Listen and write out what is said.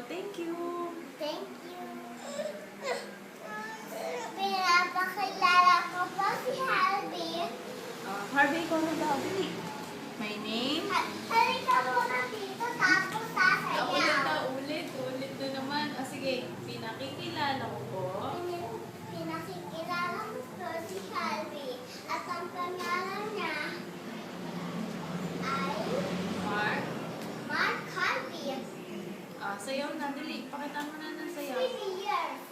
Thank you. Thank you. Pinapakilala ko po si Harvey. Harvey, ikaw na daw. Dali. My name? Halika muna dito tapos sasayaw. Ulit na naman. Sige, pinakikilala ko po. Pinakikilala ko po si Harvey. At ang pangalan niya ay Mark Harvey. Sayaw na. Dali. Pakita mo na ng sayaw. 3 years.